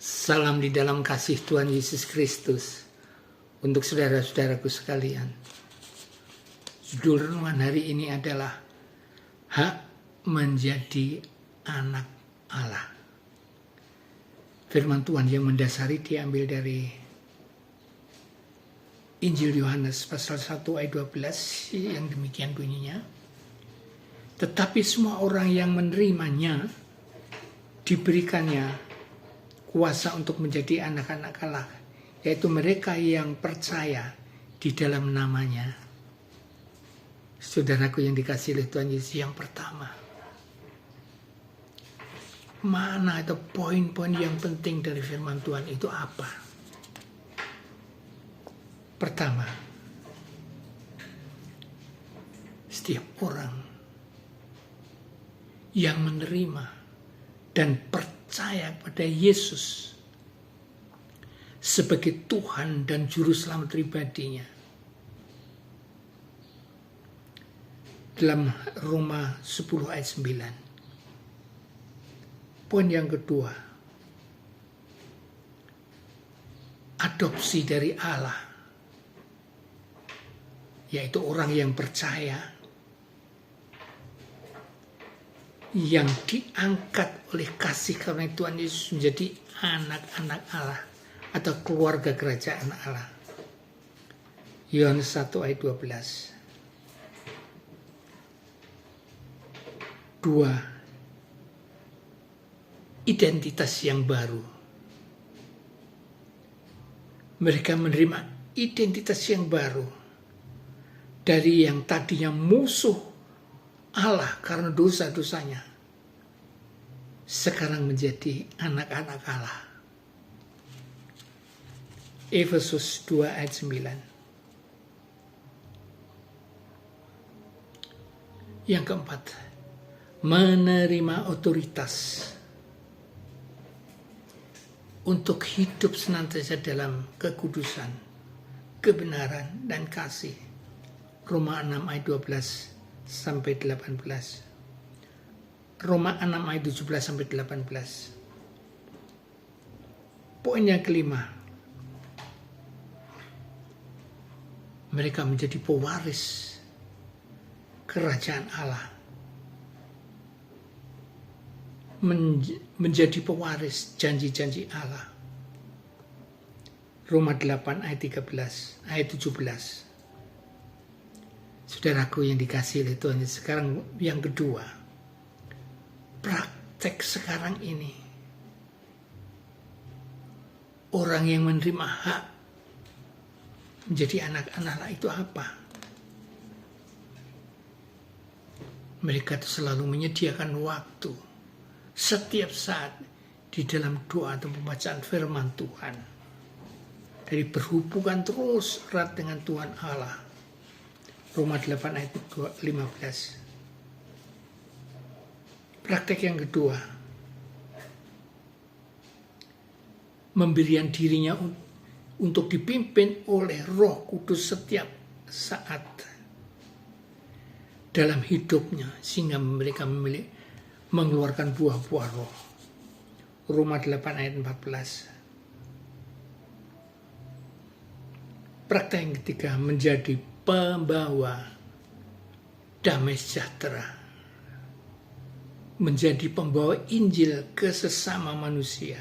Salam di dalam kasih Tuhan Yesus Kristus untuk saudara-saudaraku sekalian. Judul renungan hari ini adalah hak menjadi anak Allah. Firman Tuhan yang mendasari diambil dari Injil Yohanes pasal 1 ayat 12 yang demikian bunyinya. Tetapi semua orang yang menerimanya diberikannya kuasa untuk menjadi anak-anak Allah, yaitu mereka yang percaya di dalam namanya. Saudaraku yang dikasihi oleh Tuhan Yesus, yang pertama, mana itu poin-poin yang penting dari firman Tuhan itu apa? Pertama, setiap orang yang menerima dan percaya pada Yesus sebagai Tuhan dan Juru Selamat pribadinya. Dalam Roma 10 ayat 9. Poin yang kedua, adopsi dari Allah, yaitu orang yang percaya, yang diangkat oleh kasih karena Tuhan Yesus menjadi anak-anak Allah atau keluarga kerajaan Allah. Yohanes 1 ayat 12. 2. Identitas yang baru. Mereka menerima identitas yang baru dari yang tadinya musuh Allah karena dosa-dosanya, sekarang menjadi anak-anak Allah. Efesus 2 ayat 9. Yang keempat, menerima otoritas untuk hidup senantiasa dalam kekudusan, kebenaran, dan kasih. Roma 6 ayat 12 sampai 18. Roma 6 ayat 17 sampai 18. Poin yang kelima, mereka menjadi pewaris kerajaan Allah. Menjadi pewaris janji-janji Allah. Roma 8 ayat 13, ayat 17. Saudaraku yang dikasihi oleh Tuhan, sekarang yang kedua, praktek sekarang ini, orang yang menerima hak menjadi anak-anak Allah itu apa? Mereka itu selalu menyediakan waktu setiap saat di dalam doa atau pembacaan firman Tuhan, dari berhubungan terus erat dengan Tuhan Allah. Roma 8 ayat 15. Praktek yang kedua, pemberian dirinya untuk dipimpin oleh Roh Kudus setiap saat dalam hidupnya, sehingga mereka mengeluarkan buah-buah roh. Roma 8 ayat 14. Praktek yang ketiga, menjadi pembawa damai sejahtera, menjadi pembawa Injil ke sesama manusia.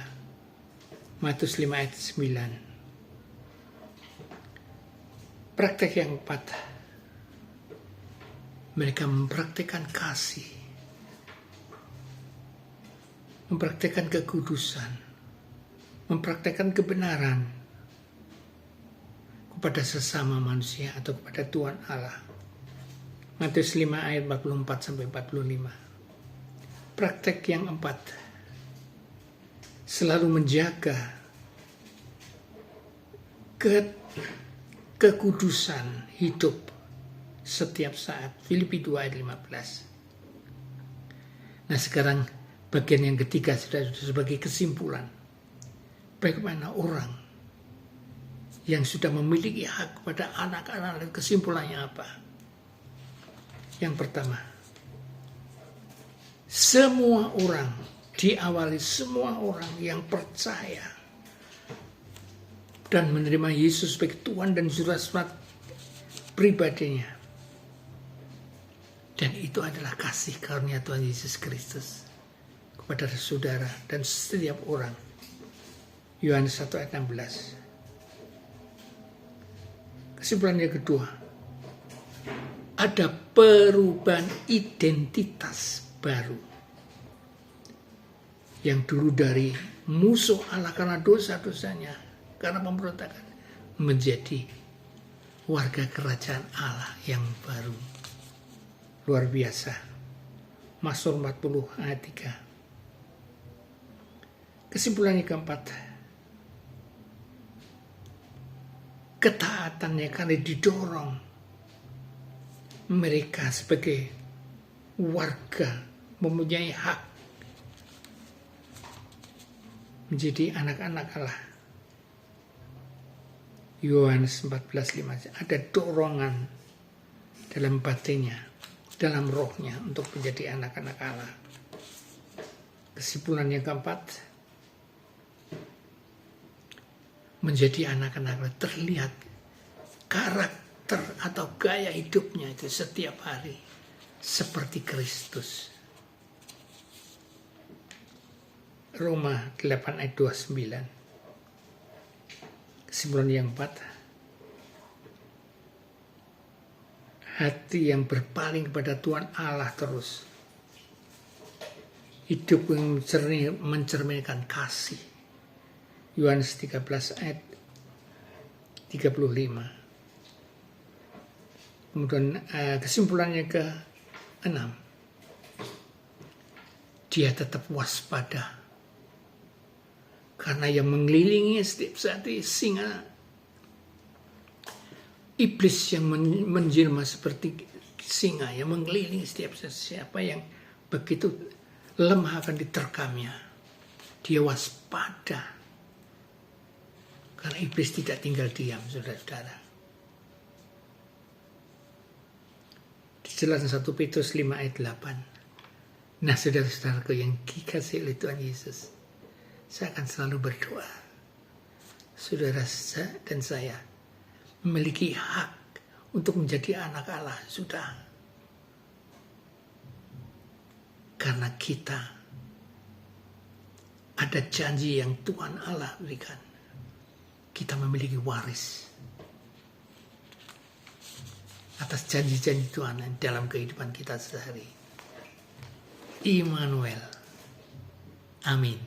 Matius 5 ayat 9. Praktek yang keempat, mereka mempraktekkan kasih, mempraktekkan kekudusan, mempraktekkan kebenaran kepada sesama manusia atau kepada Tuhan Allah. Matius 5 ayat 44 sampai 45. Praktek yang keempat, selalu menjaga kekudusan hidup setiap saat. Filipi 2 ayat 15. Nah, sekarang bagian yang ketiga sudah sebagai kesimpulan. Bagaimana orang yang sudah memiliki hak kepada anak-anak, dan kesimpulannya apa? Yang pertama, semua orang diawali semua orang yang percaya dan menerima Yesus sebagai Tuhan dan Juru Selamat pribadinya. Dan itu adalah kasih karunia Tuhan Yesus Kristus kepada saudara dan setiap orang. Yohanes 1 ayat 16. Kesimpulan yang kedua, ada perubahan identitas baru. Yang dulu dari musuh Allah karena dosa-dosanya, karena pemberontakan, menjadi warga kerajaan Allah yang baru. Luar biasa. Mazmur 40 ayat 3. Kesimpulan yang keempat, ketaatannya karena didorong mereka sebagai warga mempunyai hak menjadi anak-anak Allah. Yohanes 14:5, ada dorongan dalam batinnya, dalam rohnya untuk menjadi anak-anak Allah. Kesimpulan yang keempat, menjadi anak-anak Allah terlihat karakter atau gaya hidupnya itu setiap hari seperti Kristus. Roma 8 ayat 29. Kesimpulan yang keempat, hati yang berpaling kepada Tuhan Allah terus. Hidup yang mencerminkan kasih. Yohanes 13 ayat 35. Kemudian kesimpulannya ke-6, dia tetap waspada. Karena yang mengelilingi setiap saat singa, iblis yang menjelma seperti singa yang mengelilingi setiap saat. Siapa yang begitu lemah akan diterkamnya. Dia waspada. Karena iblis tidak tinggal diam, saudara-saudara. Dijelaskan 1 Petrus 5 ayat 8. Nah, saudara-saudaraku yang dikasihi oleh Tuhan Yesus, saya akan selalu berdoa. Saudara dan saya memiliki hak untuk menjadi anak Allah. Sudah. Karena kita ada janji yang Tuhan Allah berikan. Kita memiliki waris atas janji-janji Tuhan dalam kehidupan kita sehari. Immanuel. Amin.